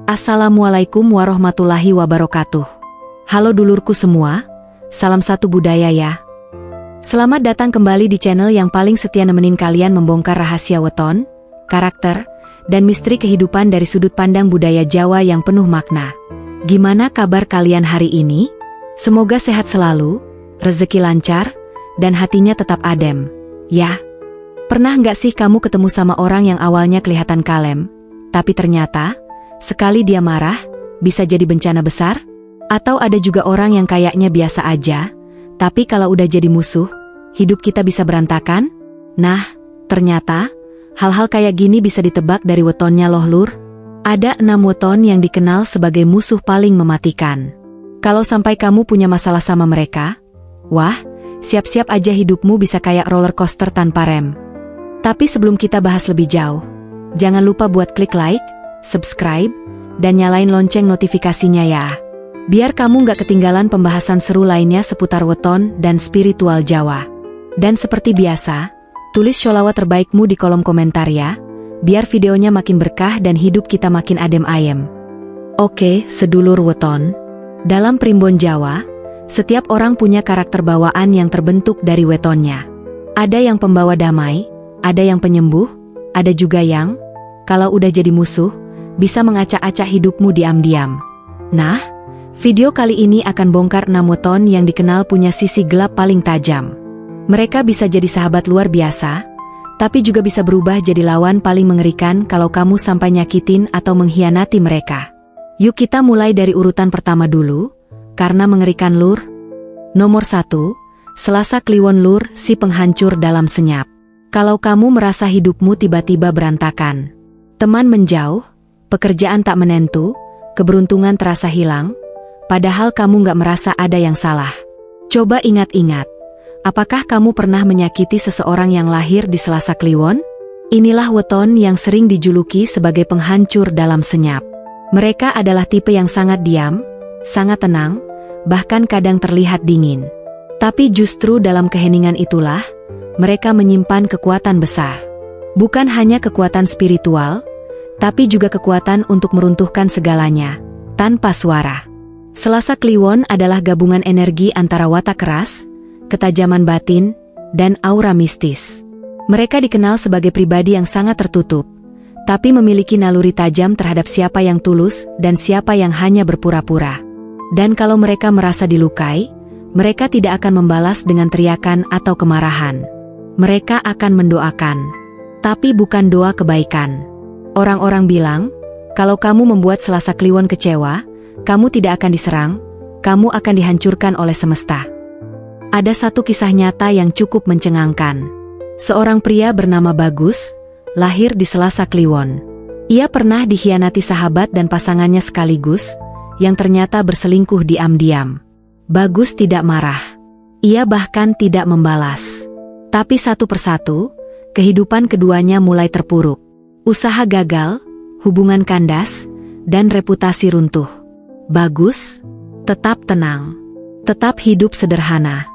Assalamualaikum warahmatullahi wabarakatuh. Halo dulurku semua, salam satu budaya ya. Selamat datang kembali di channel yang paling setia nemenin kalian membongkar rahasia weton, karakter, dan misteri kehidupan dari sudut pandang budaya Jawa yang penuh makna. Gimana kabar kalian hari ini? Semoga sehat selalu, rezeki lancar, dan hatinya tetap adem, ya. Pernah nggak sih kamu ketemu sama orang yang awalnya kelihatan kalem, tapi ternyata, sekali dia marah, bisa jadi bencana besar? Atau ada juga orang yang kayaknya biasa aja, tapi kalau udah jadi musuh, hidup kita bisa berantakan? Nah, ternyata, hal-hal kayak gini bisa ditebak dari wetonnya loh lur. Ada 6 weton yang dikenal sebagai musuh paling mematikan. Kalau sampai kamu punya masalah sama mereka, wah, siap-siap aja hidupmu bisa kayak roller coaster tanpa rem. Tapi sebelum kita bahas lebih jauh, jangan lupa buat klik like, subscribe, dan nyalain lonceng notifikasinya ya. Biar kamu nggak ketinggalan pembahasan seru lainnya seputar weton dan spiritual Jawa. Dan seperti biasa, tulis sholawat terbaikmu di kolom komentar ya, biar videonya makin berkah dan hidup kita makin adem ayem. Oke, sedulur weton. Dalam primbon Jawa, setiap orang punya karakter bawaan yang terbentuk dari wetonnya. Ada yang pembawa damai, ada yang penyembuh, ada juga yang, kalau udah jadi musuh, bisa mengacak-acak hidupmu diam-diam. Nah, video kali ini akan bongkar 6 weton yang dikenal punya sisi gelap paling tajam. Mereka bisa jadi sahabat luar biasa, tapi juga bisa berubah jadi lawan paling mengerikan kalau kamu sampai nyakitin atau mengkhianati mereka. Yuk kita mulai dari urutan pertama dulu, karena mengerikan lur. Nomor 1, Selasa Kliwon lur, si penghancur dalam senyap. Kalau kamu merasa hidupmu tiba-tiba berantakan, teman menjauh, pekerjaan tak menentu, keberuntungan terasa hilang, padahal kamu nggak merasa ada yang salah. Coba ingat-ingat, apakah kamu pernah menyakiti seseorang yang lahir di Selasa Kliwon? Inilah weton yang sering dijuluki sebagai penghancur dalam senyap. Mereka adalah tipe yang sangat diam, sangat tenang, bahkan kadang terlihat dingin. Tapi justru dalam keheningan itulah, mereka menyimpan kekuatan besar. Bukan hanya kekuatan spiritual, tapi juga kekuatan untuk meruntuhkan segalanya, tanpa suara. Selasa Kliwon adalah gabungan energi antara watak keras, ketajaman batin, dan aura mistis. Mereka dikenal sebagai pribadi yang sangat tertutup, tapi memiliki naluri tajam terhadap siapa yang tulus dan siapa yang hanya berpura-pura. Dan kalau mereka merasa dilukai, mereka tidak akan membalas dengan teriakan atau kemarahan. Mereka akan mendoakan, tapi bukan doa kebaikan. Orang-orang bilang, kalau kamu membuat Selasa Kliwon kecewa, kamu tidak akan diserang, kamu akan dihancurkan oleh semesta. Ada satu kisah nyata yang cukup mencengangkan. Seorang pria bernama Bagus, lahir di Selasa Kliwon. Ia pernah dikhianati sahabat dan pasangannya sekaligus, yang ternyata berselingkuh diam-diam. Bagus tidak marah. Ia bahkan tidak membalas. Tapi satu persatu, kehidupan keduanya mulai terpuruk. Usaha gagal, hubungan kandas, dan reputasi runtuh. Bagus tetap tenang, tetap hidup sederhana.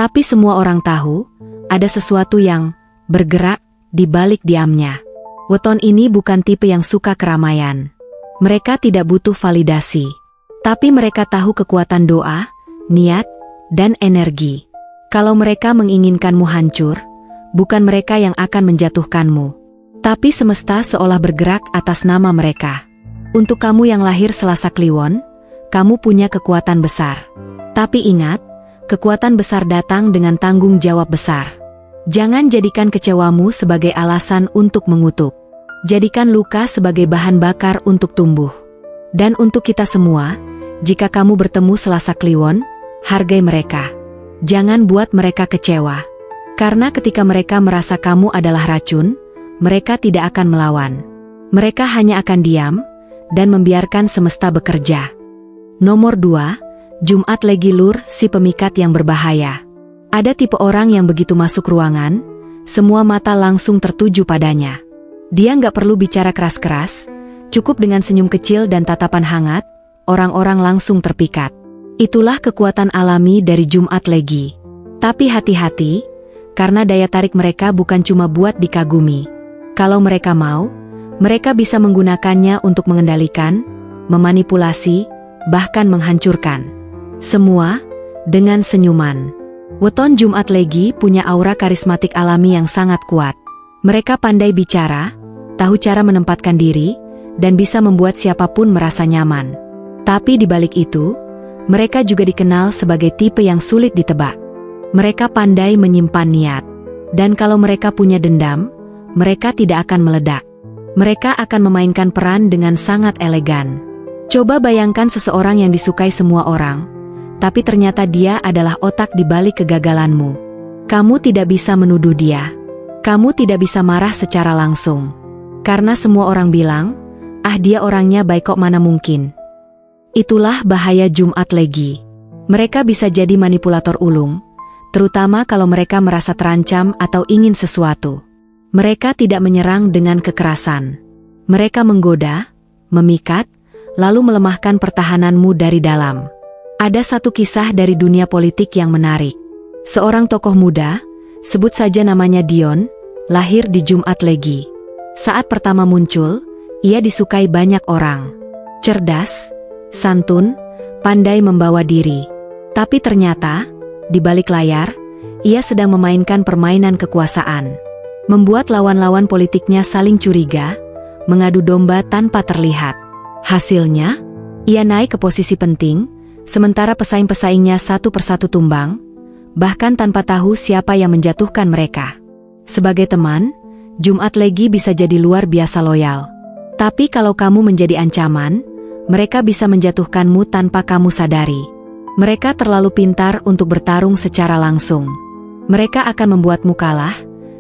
Tapi semua orang tahu, ada sesuatu yang bergerak di balik diamnya. Weton ini bukan tipe yang suka keramaian. Mereka tidak butuh validasi. Tapi mereka tahu kekuatan doa, niat, dan energi. Kalau mereka menginginkanmu hancur, bukan mereka yang akan menjatuhkanmu. Tapi semesta seolah bergerak atas nama mereka. Untuk kamu yang lahir Selasa Kliwon, kamu punya kekuatan besar. Tapi ingat, kekuatan besar datang dengan tanggung jawab besar. Jangan jadikan kecewamu sebagai alasan untuk mengutuk. Jadikan luka sebagai bahan bakar untuk tumbuh. Dan untuk kita semua, jika kamu bertemu Selasa Kliwon, hargai mereka. Jangan buat mereka kecewa. Karena ketika mereka merasa kamu adalah racun, mereka tidak akan melawan. Mereka hanya akan diam, dan membiarkan semesta bekerja. Nomor 2, Jumat Legi lur, si pemikat yang berbahaya. Ada tipe orang yang begitu masuk ruangan, semua mata langsung tertuju padanya. Dia nggak perlu bicara keras-keras, cukup dengan senyum kecil dan tatapan hangat, orang-orang langsung terpikat. Itulah kekuatan alami dari Jumat Legi. Tapi hati-hati, karena daya tarik mereka bukan cuma buat dikagumi. Kalau mereka mau, mereka bisa menggunakannya untuk mengendalikan, memanipulasi, bahkan menghancurkan. Semua dengan senyuman. Weton Jumat Legi punya aura karismatik alami yang sangat kuat. Mereka pandai bicara, tahu cara menempatkan diri, dan bisa membuat siapapun merasa nyaman. Tapi di balik itu, mereka juga dikenal sebagai tipe yang sulit ditebak. Mereka pandai menyimpan niat. Dan kalau mereka punya dendam, mereka tidak akan meledak. Mereka akan memainkan peran dengan sangat elegan. Coba bayangkan seseorang yang disukai semua orang, tapi ternyata dia adalah otak di balik kegagalanmu. Kamu tidak bisa menuduh dia. Kamu tidak bisa marah secara langsung. Karena semua orang bilang, dia orangnya baik kok, mana mungkin. Itulah bahaya Jumat Legi. Mereka bisa jadi manipulator ulung, terutama kalau mereka merasa terancam atau ingin sesuatu. Mereka tidak menyerang dengan kekerasan. Mereka menggoda, memikat, lalu melemahkan pertahananmu dari dalam. Ada satu kisah dari dunia politik yang menarik. Seorang tokoh muda, sebut saja namanya Dion, lahir di Jumat Legi. Saat pertama muncul, ia disukai banyak orang. Cerdas, santun, pandai membawa diri. Tapi ternyata, di balik layar, ia sedang memainkan permainan kekuasaan. Membuat lawan-lawan politiknya saling curiga, mengadu domba tanpa terlihat. Hasilnya, ia naik ke posisi penting, sementara pesaing-pesaingnya satu persatu tumbang, bahkan tanpa tahu siapa yang menjatuhkan mereka. Sebagai teman, Jumat Legi bisa jadi luar biasa loyal. Tapi kalau kamu menjadi ancaman, mereka bisa menjatuhkanmu tanpa kamu sadari. Mereka terlalu pintar untuk bertarung secara langsung. Mereka akan membuatmu kalah,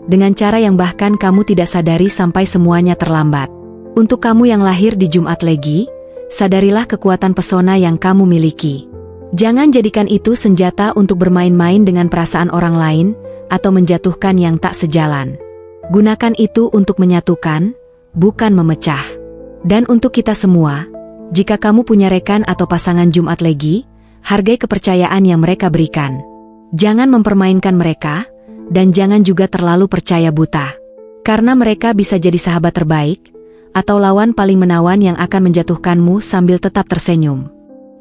dengan cara yang bahkan kamu tidak sadari sampai semuanya terlambat. Untuk kamu yang lahir di Jumat Legi, sadarilah kekuatan pesona yang kamu miliki. Jangan jadikan itu senjata untuk bermain-main dengan perasaan orang lain, atau menjatuhkan yang tak sejalan. Gunakan itu untuk menyatukan, bukan memecah. Dan untuk kita semua, jika kamu punya rekan atau pasangan Jumat Legi, hargai kepercayaan yang mereka berikan. Jangan mempermainkan mereka, dan jangan juga terlalu percaya buta. Karena mereka bisa jadi sahabat terbaik, atau lawan paling menawan yang akan menjatuhkanmu sambil tetap tersenyum.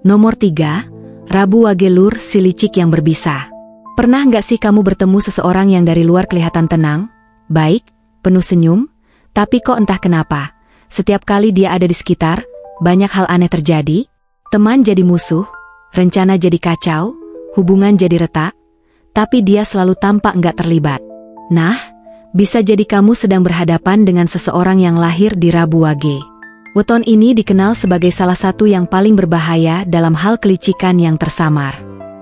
Nomor 3, Rabu Wage Lur si licik yang berbisa. Pernah nggak sih kamu bertemu seseorang yang dari luar kelihatan tenang, baik, penuh senyum, tapi kok entah kenapa, setiap kali dia ada di sekitar, banyak hal aneh terjadi? Teman jadi musuh, rencana jadi kacau, hubungan jadi retak, tapi dia selalu tampak nggak terlibat. Nah, bisa jadi kamu sedang berhadapan dengan seseorang yang lahir di Rabu Wage. Weton ini dikenal sebagai salah satu yang paling berbahaya dalam hal kelicikan yang tersamar.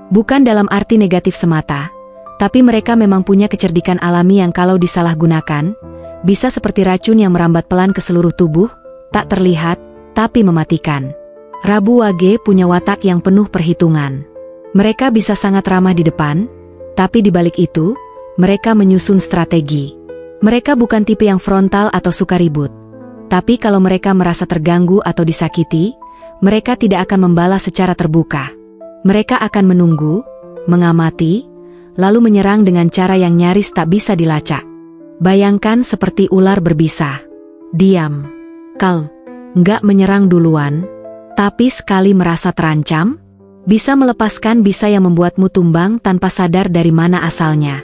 Bukan dalam arti negatif semata, tapi mereka memang punya kecerdikan alami yang kalau disalahgunakan, bisa seperti racun yang merambat pelan ke seluruh tubuh, tak terlihat, tapi mematikan. Rabu Wage punya watak yang penuh perhitungan. Mereka bisa sangat ramah di depan, tapi di balik itu, mereka menyusun strategi. Mereka bukan tipe yang frontal atau suka ribut. Tapi kalau mereka merasa terganggu atau disakiti, mereka tidak akan membalas secara terbuka. Mereka akan menunggu, mengamati, lalu menyerang dengan cara yang nyaris tak bisa dilacak. Bayangkan seperti ular berbisa. Diam, kalm, nggak menyerang duluan, tapi sekali merasa terancam, bisa melepaskan bisa yang membuatmu tumbang tanpa sadar dari mana asalnya.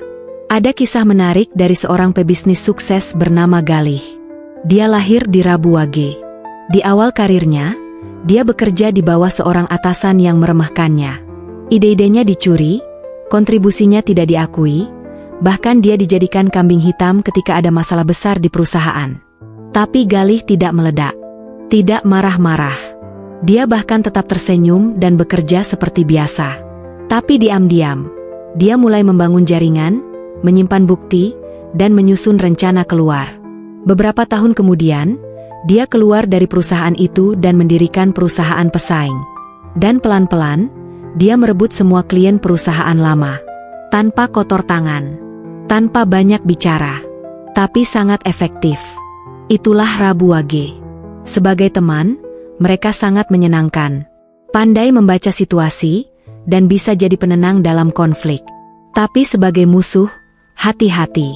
Ada kisah menarik dari seorang pebisnis sukses bernama Galih. Dia lahir di Rabu Wage. Di awal karirnya, dia bekerja di bawah seorang atasan yang meremehkannya. Ide-idenya dicuri, kontribusinya tidak diakui, bahkan dia dijadikan kambing hitam ketika ada masalah besar di perusahaan. Tapi Galih tidak meledak, tidak marah-marah. Dia bahkan tetap tersenyum dan bekerja seperti biasa. Tapi diam-diam, dia mulai membangun jaringan, menyimpan bukti, dan menyusun rencana keluar. Beberapa tahun kemudian, dia keluar dari perusahaan itu dan mendirikan perusahaan pesaing. Dan pelan-pelan, dia merebut semua klien perusahaan lama. Tanpa kotor tangan, tanpa banyak bicara, tapi sangat efektif. Itulah Rabu Wage. Sebagai teman, mereka sangat menyenangkan. Pandai membaca situasi, dan bisa jadi penenang dalam konflik. Tapi sebagai musuh, hati-hati.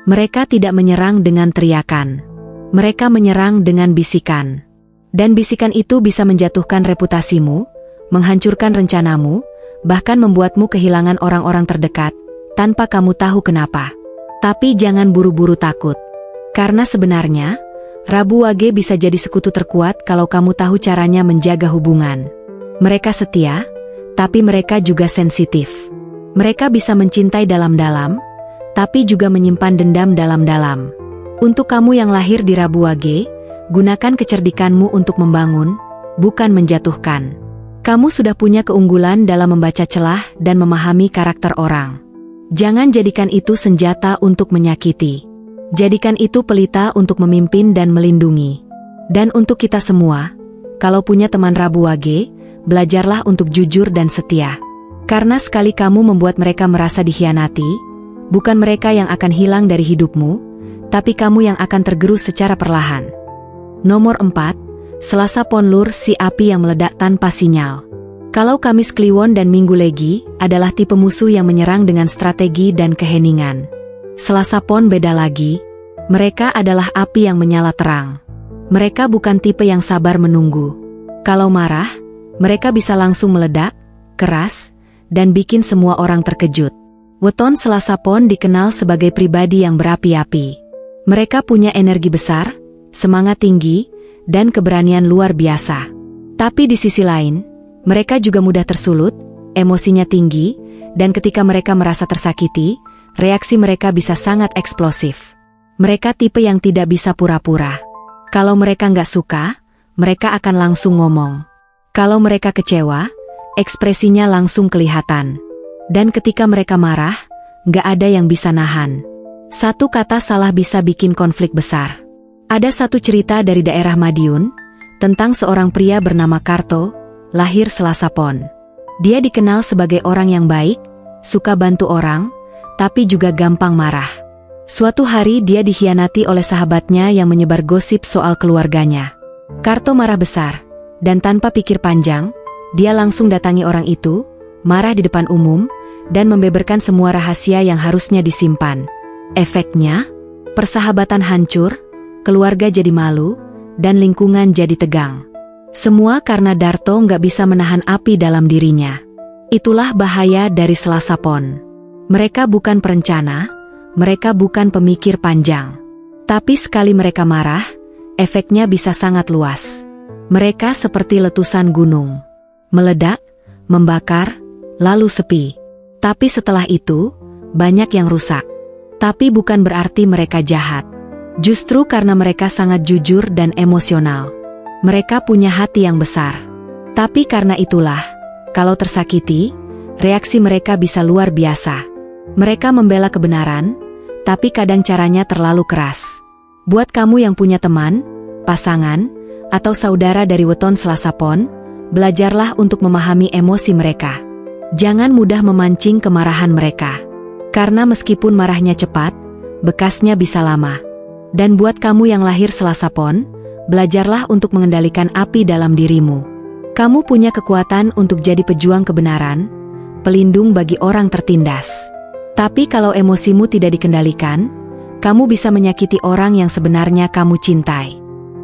Mereka tidak menyerang dengan teriakan. Mereka menyerang dengan bisikan. Dan bisikan itu bisa menjatuhkan reputasimu, menghancurkan rencanamu, bahkan membuatmu kehilangan orang-orang terdekat, tanpa kamu tahu kenapa. Tapi jangan buru-buru takut. Karena sebenarnya, Rabu Wage bisa jadi sekutu terkuat kalau kamu tahu caranya menjaga hubungan. Mereka setia, tapi mereka juga sensitif. Mereka bisa mencintai dalam-dalam, tapi juga menyimpan dendam dalam-dalam. Untuk kamu yang lahir di Rabu Wage, gunakan kecerdikanmu untuk membangun, bukan menjatuhkan. Kamu sudah punya keunggulan dalam membaca celah dan memahami karakter orang. Jangan jadikan itu senjata untuk menyakiti. Jadikan itu pelita untuk memimpin dan melindungi. Dan untuk kita semua, kalau punya teman Rabu Wage, belajarlah untuk jujur dan setia. Karena sekali kamu membuat mereka merasa dikhianati, bukan mereka yang akan hilang dari hidupmu, tapi kamu yang akan tergerus secara perlahan. Nomor 4, Selasa Pon Lur si api yang meledak tanpa sinyal. Kalau Kamis Kliwon dan Minggu Legi adalah tipe musuh yang menyerang dengan strategi dan keheningan. Selasa Pon beda lagi, mereka adalah api yang menyala terang. Mereka bukan tipe yang sabar menunggu. Kalau marah, mereka bisa langsung meledak, keras, dan bikin semua orang terkejut. Weton Selasa Pon dikenal sebagai pribadi yang berapi-api. Mereka punya energi besar, semangat tinggi, dan keberanian luar biasa. Tapi di sisi lain, mereka juga mudah tersulut, emosinya tinggi, dan ketika mereka merasa tersakiti, reaksi mereka bisa sangat eksplosif. Mereka tipe yang tidak bisa pura-pura. Kalau mereka nggak suka, mereka akan langsung ngomong. Kalau mereka kecewa, ekspresinya langsung kelihatan. Dan ketika mereka marah, nggak ada yang bisa nahan. Satu kata salah bisa bikin konflik besar. Ada satu cerita dari daerah Madiun, tentang seorang pria bernama Karto, lahir Selasa Pon. Dia dikenal sebagai orang yang baik, suka bantu orang, tapi juga gampang marah. Suatu hari dia dikhianati oleh sahabatnya yang menyebar gosip soal keluarganya. Karto marah besar, dan tanpa pikir panjang, dia langsung datangi orang itu, marah di depan umum, dan membeberkan semua rahasia yang harusnya disimpan. Efeknya, persahabatan hancur, keluarga jadi malu, dan lingkungan jadi tegang. Semua karena Darto nggak bisa menahan api dalam dirinya. Itulah bahaya dari Selasa Pon. Mereka bukan perencana, mereka bukan pemikir panjang. Tapi sekali mereka marah, efeknya bisa sangat luas. Mereka seperti letusan gunung. Meledak, membakar, lalu sepi. Tapi setelah itu, banyak yang rusak. Tapi bukan berarti mereka jahat. Justru karena mereka sangat jujur dan emosional. Mereka punya hati yang besar. Tapi karena itulah, kalau tersakiti, reaksi mereka bisa luar biasa. Mereka membela kebenaran, tapi kadang caranya terlalu keras. Buat kamu yang punya teman, pasangan, atau saudara dari weton Selasa Pon, belajarlah untuk memahami emosi mereka. Jangan mudah memancing kemarahan mereka. Karena meskipun marahnya cepat, bekasnya bisa lama. Dan buat kamu yang lahir Selasa Pon, belajarlah untuk mengendalikan api dalam dirimu. Kamu punya kekuatan untuk jadi pejuang kebenaran, pelindung bagi orang tertindas. Tapi kalau emosimu tidak dikendalikan, kamu bisa menyakiti orang yang sebenarnya kamu cintai.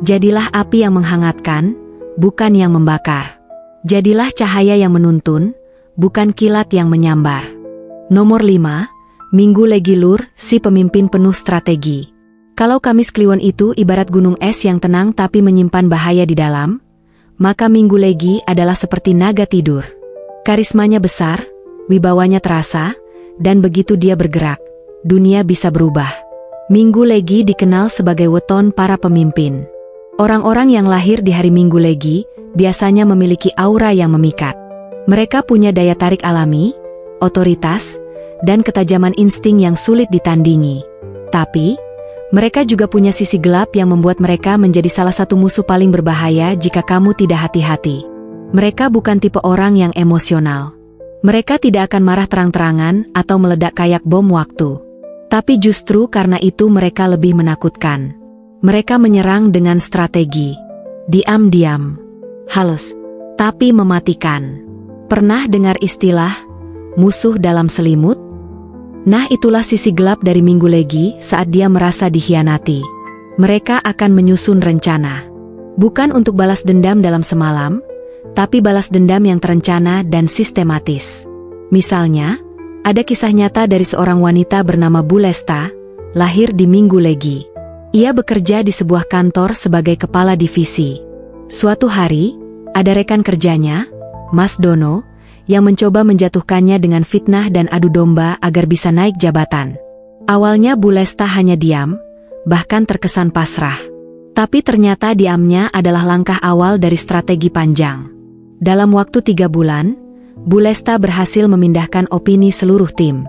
Jadilah api yang menghangatkan, bukan yang membakar. Jadilah cahaya yang menuntun, bukan kilat yang menyambar. Nomor 5, Minggu Legi Lur, si pemimpin penuh strategi. Kalau Kamis Kliwon itu ibarat gunung es yang tenang tapi menyimpan bahaya di dalam, maka Minggu Legi adalah seperti naga tidur. Karismanya besar, wibawanya terasa, dan begitu dia bergerak, dunia bisa berubah. Minggu Legi dikenal sebagai weton para pemimpin. Orang-orang yang lahir di hari Minggu Legi biasanya memiliki aura yang memikat. Mereka punya daya tarik alami, otoritas, dan ketajaman insting yang sulit ditandingi. Tapi, mereka juga punya sisi gelap yang membuat mereka menjadi salah satu musuh paling berbahaya jika kamu tidak hati-hati. Mereka bukan tipe orang yang emosional. Mereka tidak akan marah terang-terangan atau meledak kayak bom waktu. Tapi justru karena itu mereka lebih menakutkan. Mereka menyerang dengan strategi. Diam-diam. Halus. Tapi mematikan. Pernah dengar istilah musuh dalam selimut? Nah, itulah sisi gelap dari Minggu Legi saat dia merasa dikhianati. Mereka akan menyusun rencana. Bukan untuk balas dendam dalam semalam, tapi balas dendam yang terencana dan sistematis. Misalnya, ada kisah nyata dari seorang wanita bernama Bulesta, lahir di Minggu Legi. Ia bekerja di sebuah kantor sebagai kepala divisi. Suatu hari, ada rekan kerjanya, Mas Dono, yang mencoba menjatuhkannya dengan fitnah dan adu domba agar bisa naik jabatan. Awalnya Bulesta hanya diam, bahkan terkesan pasrah. Tapi ternyata diamnya adalah langkah awal dari strategi panjang. Dalam waktu 3 bulan, Bulesta berhasil memindahkan opini seluruh tim.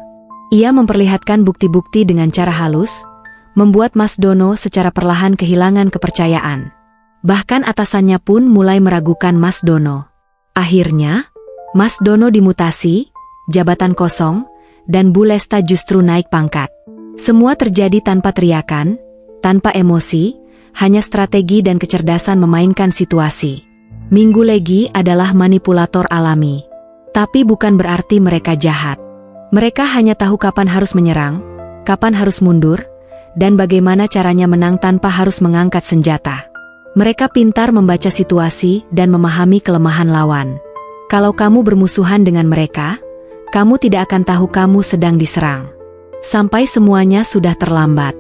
Ia memperlihatkan bukti-bukti dengan cara halus, membuat Mas Dono secara perlahan kehilangan kepercayaan. Bahkan atasannya pun mulai meragukan Mas Dono. Akhirnya, Mas Dono dimutasi, jabatan kosong, dan Bulesta justru naik pangkat. Semua terjadi tanpa teriakan, tanpa emosi, hanya strategi dan kecerdasan memainkan situasi. Minggu Legi adalah manipulator alami. Tapi bukan berarti mereka jahat. Mereka hanya tahu kapan harus menyerang, kapan harus mundur, dan bagaimana caranya menang tanpa harus mengangkat senjata. Mereka pintar membaca situasi dan memahami kelemahan lawan. Kalau kamu bermusuhan dengan mereka, kamu tidak akan tahu kamu sedang diserang. Sampai semuanya sudah terlambat.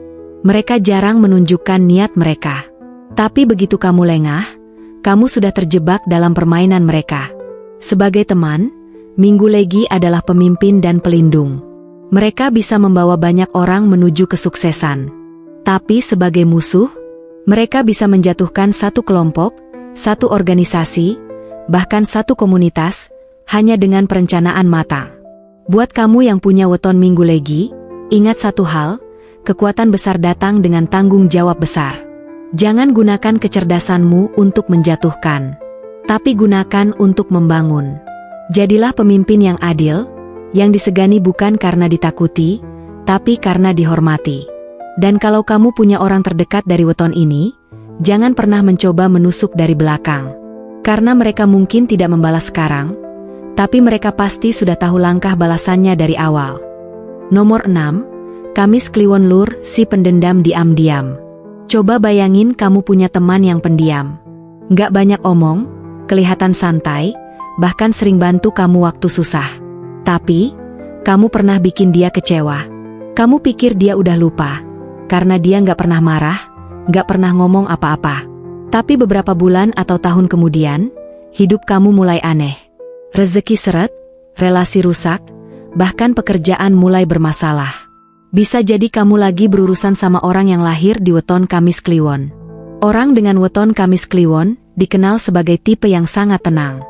Mereka jarang menunjukkan niat mereka. Tapi begitu kamu lengah, kamu sudah terjebak dalam permainan mereka. Sebagai teman, Minggu Legi adalah pemimpin dan pelindung. Mereka bisa membawa banyak orang menuju kesuksesan. Tapi sebagai musuh, mereka bisa menjatuhkan satu kelompok, satu organisasi, bahkan satu komunitas, hanya dengan perencanaan matang. Buat kamu yang punya weton Minggu Legi, ingat satu hal, kekuatan besar datang dengan tanggung jawab besar. Jangan gunakan kecerdasanmu untuk menjatuhkan, tapi gunakan untuk membangun. Jadilah pemimpin yang adil, yang disegani bukan karena ditakuti, tapi karena dihormati. Dan kalau kamu punya orang terdekat dari weton ini, jangan pernah mencoba menusuk dari belakang. Karena mereka mungkin tidak membalas sekarang, tapi mereka pasti sudah tahu langkah balasannya dari awal. Nomor 6, Kamis Kliwon Lur, si pendendam diam-diam. Coba bayangin kamu punya teman yang pendiam. Nggak banyak omong, kelihatan santai, bahkan sering bantu kamu waktu susah. Tapi, kamu pernah bikin dia kecewa. Kamu pikir dia udah lupa, karena dia nggak pernah marah, nggak pernah ngomong apa-apa. Tapi beberapa bulan atau tahun kemudian, hidup kamu mulai aneh. Rezeki seret, relasi rusak, bahkan pekerjaan mulai bermasalah. Bisa jadi kamu lagi berurusan sama orang yang lahir di weton Kamis Kliwon. Orang dengan weton Kamis Kliwon dikenal sebagai tipe yang sangat tenang.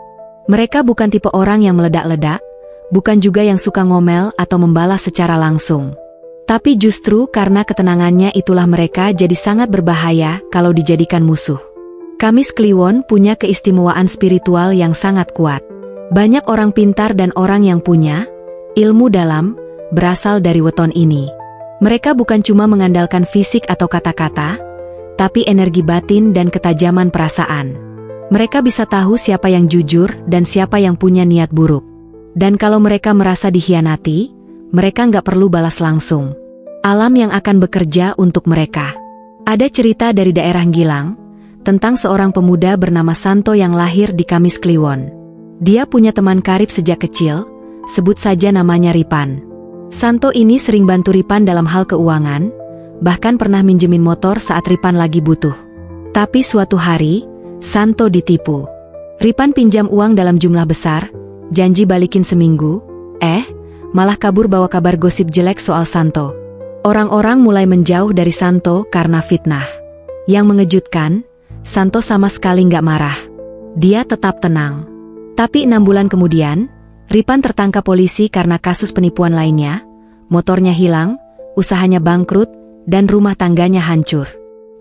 Mereka bukan tipe orang yang meledak-ledak, bukan juga yang suka ngomel atau membalas secara langsung. Tapi justru karena ketenangannya itulah mereka jadi sangat berbahaya kalau dijadikan musuh. Kamis Kliwon punya keistimewaan spiritual yang sangat kuat. Banyak orang pintar dan orang yang punya ilmu dalam berasal dari weton ini. Mereka bukan cuma mengandalkan fisik atau kata-kata, tapi energi batin dan ketajaman perasaan. Mereka bisa tahu siapa yang jujur dan siapa yang punya niat buruk. Dan kalau mereka merasa dikhianati, mereka nggak perlu balas langsung. Alam yang akan bekerja untuk mereka. Ada cerita dari daerah Gilang, tentang seorang pemuda bernama Santo yang lahir di Kamis Kliwon. Dia punya teman karib sejak kecil, sebut saja namanya Ripan. Santo ini sering bantu Ripan dalam hal keuangan, bahkan pernah minjemin motor saat Ripan lagi butuh. Tapi suatu hari, Santo ditipu. Ripan pinjam uang dalam jumlah besar, janji balikin seminggu, malah kabur bawa kabar gosip jelek soal Santo. Orang-orang mulai menjauh dari Santo karena fitnah. Yang mengejutkan, Santo sama sekali nggak marah. Dia tetap tenang. Tapi 6 bulan kemudian, Ripan tertangkap polisi karena kasus penipuan lainnya, motornya hilang, usahanya bangkrut, dan rumah tangganya hancur.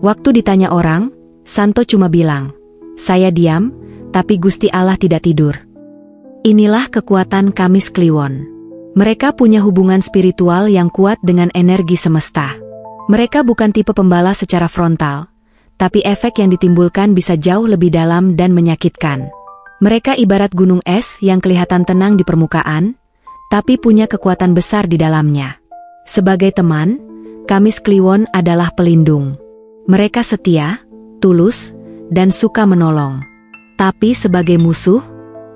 Waktu ditanya orang, Santo cuma bilang, "Saya diam, tapi Gusti Allah tidak tidur." Inilah kekuatan Kamis Kliwon. Mereka punya hubungan spiritual yang kuat dengan energi semesta. Mereka bukan tipe pembalas secara frontal, tapi efek yang ditimbulkan bisa jauh lebih dalam dan menyakitkan. Mereka ibarat gunung es yang kelihatan tenang di permukaan, tapi punya kekuatan besar di dalamnya. Sebagai teman, Kamis Kliwon adalah pelindung. Mereka setia, tulus, dan suka menolong. Tapi sebagai musuh,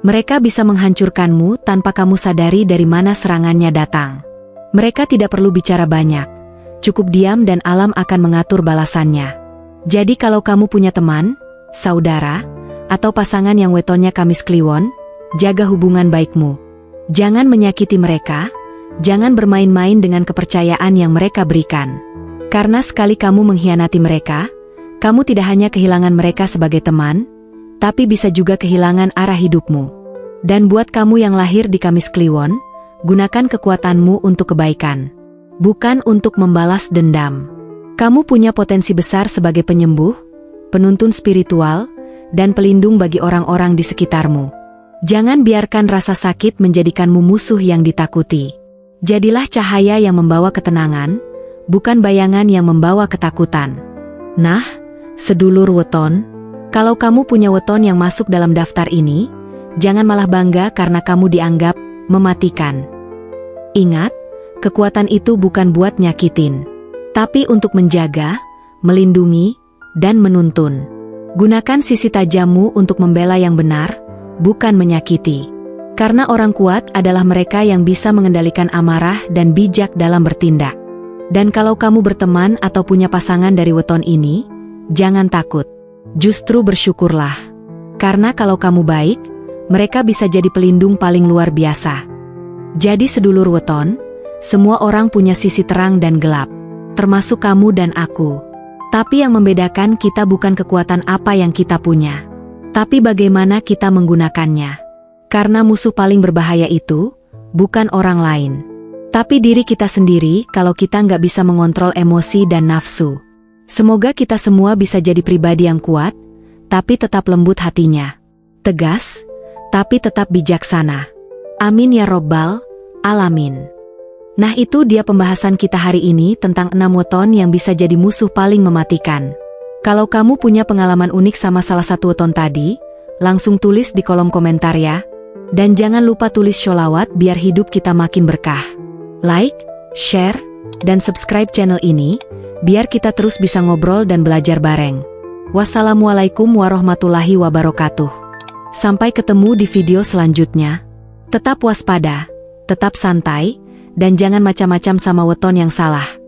mereka bisa menghancurkanmu tanpa kamu sadari dari mana serangannya datang. Mereka tidak perlu bicara banyak, cukup diam dan alam akan mengatur balasannya. Jadi kalau kamu punya teman, saudara, atau pasangan yang wetonnya Kamis Kliwon, jaga hubungan baikmu. Jangan menyakiti mereka, jangan bermain-main dengan kepercayaan yang mereka berikan. Karena sekali kamu mengkhianati mereka, kamu tidak hanya kehilangan mereka sebagai teman, tapi bisa juga kehilangan arah hidupmu. Dan buat kamu yang lahir di Kamis Kliwon, gunakan kekuatanmu untuk kebaikan, bukan untuk membalas dendam. Kamu punya potensi besar sebagai penyembuh, penuntun spiritual, dan pelindung bagi orang-orang di sekitarmu. Jangan biarkan rasa sakit menjadikanmu musuh yang ditakuti. Jadilah cahaya yang membawa ketenangan, bukan bayangan yang membawa ketakutan. Nah, sedulur weton, kalau kamu punya weton yang masuk dalam daftar ini, jangan malah bangga karena kamu dianggap mematikan. Ingat, kekuatan itu bukan buat nyakitin, tapi untuk menjaga, melindungi, dan menuntun. Gunakan sisi tajammu untuk membela yang benar, bukan menyakiti. Karena orang kuat adalah mereka yang bisa mengendalikan amarah dan bijak dalam bertindak. Dan kalau kamu berteman atau punya pasangan dari weton ini, jangan takut. Justru bersyukurlah. Karena kalau kamu baik, mereka bisa jadi pelindung paling luar biasa. Jadi sedulur weton, semua orang punya sisi terang dan gelap, termasuk kamu dan aku. Tapi yang membedakan kita bukan kekuatan apa yang kita punya, tapi bagaimana kita menggunakannya. Karena musuh paling berbahaya itu bukan orang lain, tapi diri kita sendiri kalau kita nggak bisa mengontrol emosi dan nafsu. Semoga kita semua bisa jadi pribadi yang kuat, tapi tetap lembut hatinya. Tegas, tapi tetap bijaksana. Amin ya robbal alamin. Nah itu dia pembahasan kita hari ini tentang 6 weton yang bisa jadi musuh paling mematikan. Kalau kamu punya pengalaman unik sama salah satu weton tadi, langsung tulis di kolom komentar ya. Dan jangan lupa tulis sholawat biar hidup kita makin berkah. Like, share, dan subscribe channel ini, biar kita terus bisa ngobrol dan belajar bareng. Wassalamualaikum warahmatullahi wabarakatuh. Sampai ketemu di video selanjutnya. Tetap waspada, tetap santai, dan jangan macam-macam sama weton yang salah.